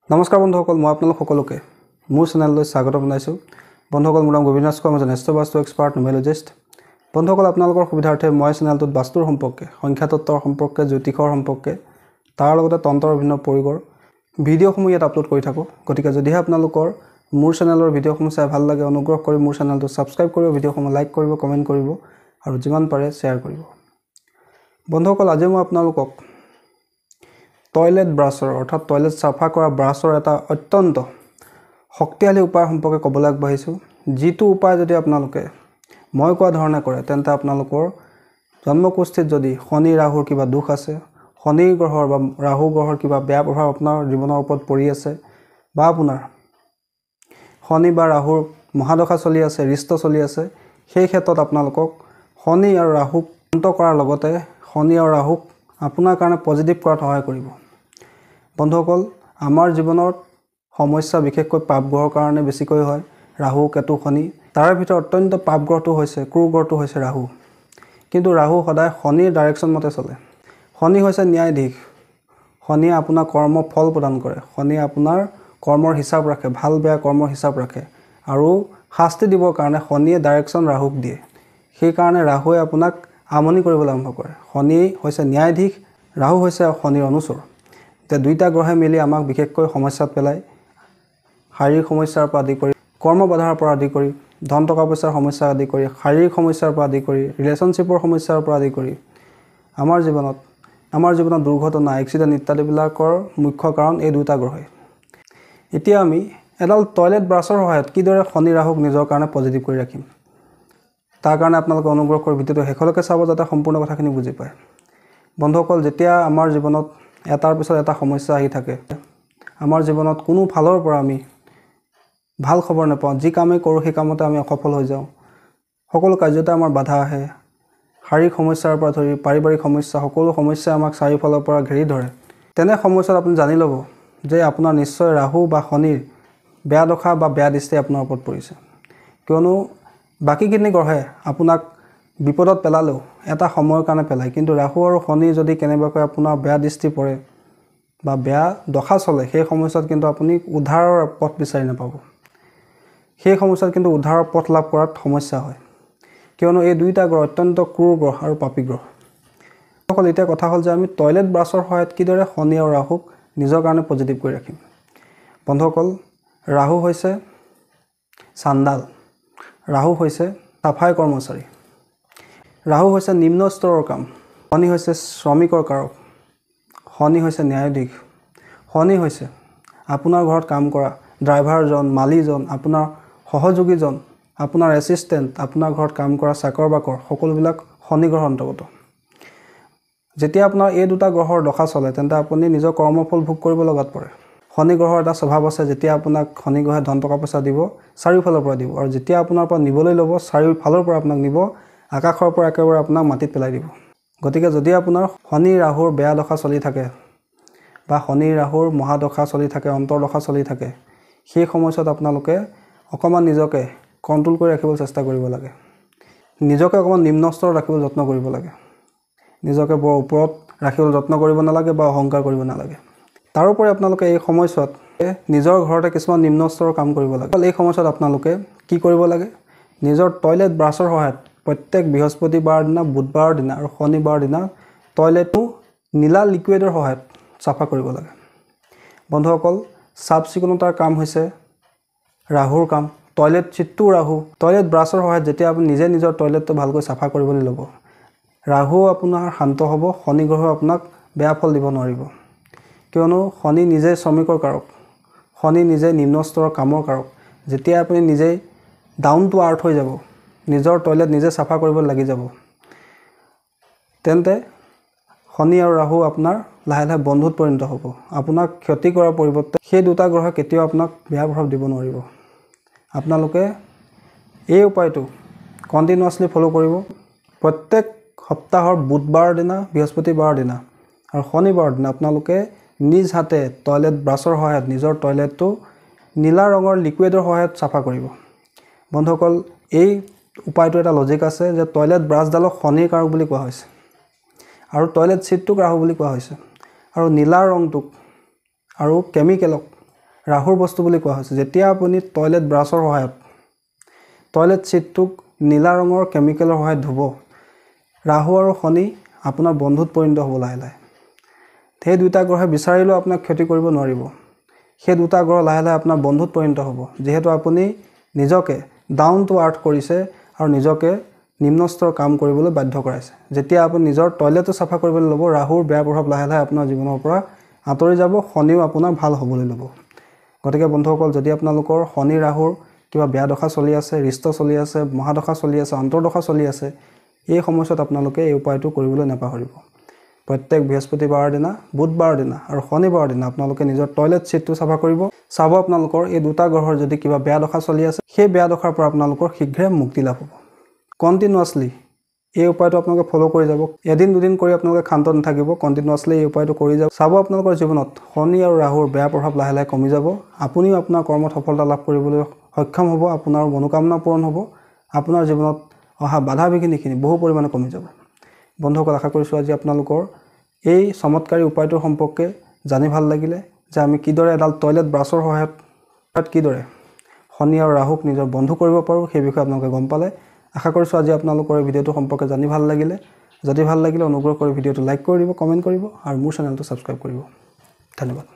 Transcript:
নমস্কাৰ বন্ধুসকল, মই আপোনালোক সকলোকে মোৰ চেনেললৈ স্বাগতম জনাইছোঁ। বন্ধুসকল, মোৰ নাম গোবিন্দাস কৰ্ম, এজন এষ্ট্ৰবাস্তু এক্সপাৰ্ট নিউমেৰলজিষ্ট। বন্ধুসকল, আপোনালোকৰ সুবিধাৰ্থে মই চেনেলটোত বাস্তুৰ সম্পৰ্কে, সংখ্যাতত্বৰ সম্পৰ্কে, জ্যোতিষৰ সম্পৰ্কে, তাৰ লগতে তন্ত্ৰৰ বিভিন্ন পৰিকৰ ভিডিঅ'সমূহ ইয়াত আপলোড কৰি থাকোঁ। গতিকে যদিহে আপোনালোকৰ মোৰ চেনেলৰ ভিডিঅ'সমূহ চাই ভাল লাগে, অনুগ্ৰহ কৰি মোৰ চেনেলটো ছাবস্ক্ৰাইব কৰিব, ভিডিঅ'সমূহ লাইক কৰিব, কমেণ্ট কৰিব আৰু যিমান পাৰে শ্বেয়াৰ কৰিব। বন্ধুসকল, আজি মই আপোনালোকক টয়লেট ব্ৰাছৰ অৰ্থাৎ টয়লেট চাফা কৰা ব্ৰাছৰ এটা অত্যন্ত শক্তিশালী উপায় সম্পৰ্কে ক'বলৈ আগবাঢ়িছোঁ। যিটো উপায় যদি আপোনালোকে মই কোৱা ধৰণে কৰে, তেন্তে আপোনালোকৰ জন্মকুষ্ঠিত যদি শনি ৰাহুৰ কিবা দোষ আছে, শনি গ্ৰহৰ বা ৰাহু গ্ৰহৰ কিবা বেয়া প্ৰভাৱ আপোনাৰ জীৱনৰ ওপৰত পৰি আছে, বা আপোনাৰ শনি বা ৰাহুৰ মহাদশা চলি আছে, ৰিষ্ট চলি আছে, সেই ক্ষেত্ৰত আপোনালোকক শনি আৰু ৰাহুক অন্ত কৰাৰ লগতে শনি আৰু ৰাহুক আপোনাৰ কাৰণে পজিটিভ কৰাত সহায় কৰিব। বন্ধুসকল, আমাৰ জীৱনত সমস্যা বিশেষকৈ পাপ গ্ৰহৰ কাৰণে বেছিকৈ হয়। ৰাহু, কেতু, শনি, তাৰে ভিতৰত অত্যন্ত পাপ গ্ৰহটো হৈছে, ক্ৰুৰ গ্ৰহটো হৈছে ৰাহু। কিন্তু ৰাহু সদায় শনিৰ ডাইৰেকশ্যন মতে চলে। শনি হৈছে ন্যায়াধীশ। শনিয়ে আপোনাক কৰ্ম ফল প্ৰদান কৰে। শনিয়ে আপোনাৰ কৰ্মৰ হিচাপ ৰাখে, ভাল বেয়া কৰ্মৰ হিচাপ ৰাখে, আৰু শাস্তি দিবৰ কাৰণে শনিয়ে ডাইৰেকশ্যন ৰাহুক দিয়ে। সেইকাৰণে ৰাহুৱে আপোনাক আমনি কৰিবলৈ আৰম্ভ কৰে। শনি হৈছে ন্যায়াধীশ, ৰাহু হৈছে শনিৰ অনুচৰ। এতিয়া দুইটা গ্ৰহে মিলি আমাক বিশেষকৈ সমস্যাত পেলায়। শাৰীৰিক সমস্যাৰ পৰা আদি কৰি, কৰ্ম বাধাৰ পৰা আদি কৰি, ধন টকা পইচাৰ সমস্যা আদি কৰি, শাৰীৰিক সমস্যাৰ পৰা আদি কৰি, ৰিলেশ্যনশ্বিপৰ সমস্যাৰ পৰা আদি কৰি আমাৰ জীৱনত দুৰ্ঘটনা, এক্সিডেণ্ট ইত্যাদিবিলাকৰ মুখ্য কাৰণ এই দুটা গ্ৰহেই। এতিয়া আমি এডাল টয়লেট ব্ৰাছৰ সহায়ত কিদৰে শনি ৰাহুক নিজৰ কাৰণে পজিটিভ কৰি ৰাখিম, তাৰ কাৰণে আপোনালোকে অনুগ্ৰহ কৰি ভিডিঅ'টো শেষলৈকে চাব, যাতে সম্পূৰ্ণ কথাখিনি বুজি পায়। বন্ধুসকল, যেতিয়া আমাৰ জীৱনত এটাৰ পিছত এটা সমস্যা আহি থাকে, আমাৰ জীৱনত কোনো ফালৰ পৰা আমি ভাল খবৰ নাপাওঁ, যি কামেই কৰোঁ সেই কামতে আমি অসফল হৈ যাওঁ, সকলো কাৰ্যতে আমাৰ বাধা আহে, শাৰীৰিক সমস্যাৰ পৰা ধৰি পাৰিবাৰিক সমস্যা, সকলো সমস্যাই আমাক চাৰিওফালৰ পৰা ঘেৰি ধৰে, তেনে সমস্যাত আপুনি জানি ল'ব যে আপোনাৰ নিশ্চয় ৰাহু বা শনিৰ বেয়া দশা বা বেয়া দৃষ্টি আপোনাৰ ওপৰত পৰিছে। কিয়নো বাকীখিনি গ্ৰহে আপোনাক বিপদত পেলালেও এটা সময়ৰ কাৰণে পেলায়, কিন্তু ৰাহু আৰু শনি যদি কেনেবাকৈ আপোনাৰ বেয়া দৃষ্টি পৰে বা বেয়া দশা চলে, সেই সমস্যাত কিন্তু আপুনি উদ্ধাৰৰ পথ বিচাৰি নাপাব। সেই সমস্যাত কিন্তু উদ্ধাৰৰ পথ লাভ কৰাত সমস্যা হয়, কিয়নো এই দুইটা গ্ৰহ অত্যন্ত ক্ৰুৰ গ্ৰহ আৰু পাপী গ্ৰহ। অকল এতিয়া কথা হ'ল যে আমি টয়লেট ব্ৰাছৰ সহায়ত কিদৰে শনি আৰু ৰাহুক নিজৰ কাৰণে পজিটিভ কৰি ৰাখিম। বন্ধুসকল, ৰাহু হৈছে চাণ্ডাল, ৰাহু হৈছে চাফাই কৰ্মচাৰী, ৰাহু হৈছে নিম্ন স্তৰৰ কাম, শনি হৈছে শ্ৰমিকৰ কাৰক, শনি হৈছে ন্যায়াধীশ, শনি হৈছে আপোনাৰ ঘৰত কাম কৰা ড্ৰাইভাৰজন, মালিজন, আপোনাৰ সহযোগীজন, আপোনাৰ এছিষ্টেণ্ট, আপোনাৰ ঘৰত কাম কৰা চাকৰ বাকৰ, সকলোবিলাক শনি গ্ৰহৰ অন্তৰ্গত। যেতিয়া আপোনাৰ এই দুটা গ্ৰহৰ দশা চলে, তেন্তে আপুনি নিজৰ কৰ্মফল ভোগ কৰিব লগাত পৰে। শনি গ্ৰহৰ এটা স্বভাৱ আছে, যেতিয়া আপোনাক শনি গ্ৰহে ধন টকা পইচা দিব, চাৰিওফালৰ পৰা দিব, আৰু যেতিয়া আপোনাৰ পৰা নিবলৈ ল'ব, চাৰিওফালৰ পৰা আপোনাক নিব, আকাশৰ পৰা একেবাৰে আপোনাক মাটিত পেলাই দিব। গতিকে যদি আপোনাৰ শনি ৰাহুৰ বেয়া দশা চলি থাকে বা শনি ৰাহুৰ মহাদশা চলি থাকে, অন্তৰ্দশা চলি থাকে, সেই সময়ছোৱাত আপোনালোকে অকণমান নিজকে কণ্ট্ৰল কৰি ৰাখিবলৈ চেষ্টা কৰিব লাগে। নিজকে অকণমান নিম্ন স্তৰত ৰাখিবলৈ যত্ন কৰিব লাগে। নিজকে বৰ ওপৰত ৰাখিবলৈ যত্ন কৰিব নালাগে বা অহংকাৰ কৰিব নালাগে। তাৰোপৰি আপোনালোকে এই সময়ছোৱাত নিজৰ ঘৰতে কিছুমান নিম্ন স্তৰৰ কাম কৰিব লাগে। এই সময়ছোৱাত আপোনালোকে কি কৰিব লাগে? নিজৰ টয়লেট ব্ৰাছৰ সহায়ত প্ৰত্যেক বৃহস্পতিবাৰ দিনা, বুধবাৰৰ দিনা আৰু শনিবাৰৰ দিনা টয়লেটটো নীলা লিকুইডৰ সহায়ত চাফা কৰিব লাগে। বন্ধুসকল, চাফ চিকুণতাৰ কাম হৈছে ৰাহুৰ কাম, টয়লেট চিটটো ৰাহু। টয়লেট ব্ৰাছৰ সহায়ত যেতিয়া আপুনি নিজে নিজৰ টয়লেটটো ভালকৈ চাফা কৰিবলৈ ল'ব, ৰাহু আপোনাৰ শান্ত হ'ব, শনি গ্ৰহেও আপোনাক বেয়া ফল দিব নোৱাৰিব। কিয়নো শনি নিজে শ্ৰমিকৰ কাৰক, শনি নিজে নিম্ন স্তৰৰ কামৰ কাৰক। যেতিয়া আপুনি নিজেই ডাউন টু আৰ্থ হৈ যাব, নিজৰ টয়লেট নিজে চাফা কৰিবলৈ লাগি যাব, তেন্তে শনি আৰু ৰাহু আপোনাৰ লাহে লাহে বন্ধুত পৰিণত হ'ব। আপোনাক ক্ষতি কৰাৰ পৰিৱৰ্তে সেই দুটা গ্ৰহে কেতিয়াও আপোনাক বেয়া প্ৰভাৱ দিব নোৱাৰিব। আপোনালোকে এই উপায়টো কণ্টিনিউৱাছলি ফ'ল' কৰিব। প্ৰত্যেক সপ্তাহৰ বুধবাৰৰ দিনা, বৃহস্পতিবাৰৰ দিনা আৰু শনিবাৰৰ দিনা আপোনালোকে নিজ হাতে টয়লেট ব্ৰাছৰ সহায়ত নিজৰ টয়লেটটো নীলা ৰঙৰ লিকুইডৰ সহায়ত চাফা কৰিব। বন্ধুসকল, এই উপায়টো এটা লজিক আছে যে টয়লেট ব্ৰাছডালক শনিৰ কাৰক বুলি কোৱা হৈছে, আৰু টয়লেট চিটটোক ৰাহু বুলি কোৱা হৈছে, আৰু নীলা ৰংটোক আৰু কেমিকেলক ৰাহুৰ বস্তু বুলি কোৱা হৈছে। যেতিয়া আপুনি টয়লেট ব্ৰাছৰ সহায়ত টয়লেট ছিটটোক নীলা ৰঙৰ কেমিকেলৰ সহায়ত ধুব, ৰাহু আৰু শনি আপোনাৰ বন্ধুত পৰিণত হ'ব লাহে লাহে। সেই দুটা গ্ৰহে বিচাৰিলেও আপোনাক ক্ষতি কৰিব নোৱাৰিব। সেই দুটা গ্ৰহ লাহে লাহে আপোনাৰ বন্ধুত পৰিণত হ'ব, যিহেতু আপুনি নিজকে ডাউন টু আৰ্থ কৰিছে আৰু নিজকে নিম্নস্তৰ কাম কৰিবলৈ বাধ্য কৰাইছে। যেতিয়া আপুনি নিজৰ টয়লেটটো চাফা কৰিবলৈ ল'ব, ৰাহুৰ বেয়া প্ৰভাৱ লাহে লাহে আপোনাৰ জীৱনৰ পৰা আঁতৰি যাব, শনিও আপোনাৰ ভাল হ'বলৈ ল'ব। গতিকে বন্ধুসকল, যদি আপোনালোকৰ শনি ৰাহুৰ কিবা বেয়া দশা চলি আছে, ৰিষ্ট চলি আছে, মহাদশা চলি আছে, অন্তৰ্দশা চলি আছে, এই সময়ছোৱাত আপোনালোকে এই উপায়টো কৰিবলৈ নাপাহৰিব। প্ৰত্যেক বৃহস্পতিবাৰৰ দিনা, বুধবাৰৰ দিনা আৰু শনিবাৰৰ দিনা আপোনালোকে নিজৰ টয়লেট ছিটটো চাফা কৰিব। চাব আপোনালোকৰ এই দুটা গ্ৰহৰ যদি কিবা বেয়া দশা চলি আছে, সেই বেয়া দশাৰ পৰা আপোনালোকৰ শীঘ্ৰে মুক্তি লাভ হ'ব। কণ্টিনিউৱাছলি এই উপায়টো আপোনালোকে ফ'ল' কৰি যাব। এদিন দুদিন কৰি আপোনালোকে ক্ষান্ত নাথাকিব, কণ্টিনিউৱাছলি এই উপায়টো কৰি যাব। চাব আপোনালোকৰ জীৱনত শনি আৰু ৰাহুৰ বেয়া প্ৰভাৱ লাহে লাহে কমি যাব। আপুনিও আপোনাৰ কৰ্মত সফলতা লাভ কৰিবলৈ সক্ষম হ'ব, আপোনাৰ মনোকামনা পূৰণ হ'ব, আপোনাৰ জীৱনত অহা বাধা বিঘিনিখিনি বহু পৰিমাণে কমি যাব। বন্ধুসকল, আশা কৰিছোঁ আজি আপোনালোকৰ এই চমৎকাৰী উপায়টোৰ সম্পৰ্কে জানি ভাল লাগিলে, যে আমি কিদৰে এডাল টয়লেট ব্ৰাছৰ সহায়ত কিদৰে শনি আৰু ৰাহুক নিজৰ বন্ধু কৰিব পাৰোঁ, সেই বিষয়ে আপোনালোকে গম পালে। আশা কৰিছোঁ আজি আপোনালোকৰ এই ভিডিঅ'টো সম্পৰ্কে জানি ভাল লাগিলে। যদি ভাল লাগিলে অনুগ্ৰহ কৰি ভিডিঅ'টো লাইক কৰি দিব, কমেণ্ট কৰিব আৰু মোৰ চেনেলটো ছাবস্ক্ৰাইব কৰিব। ধন্যবাদ।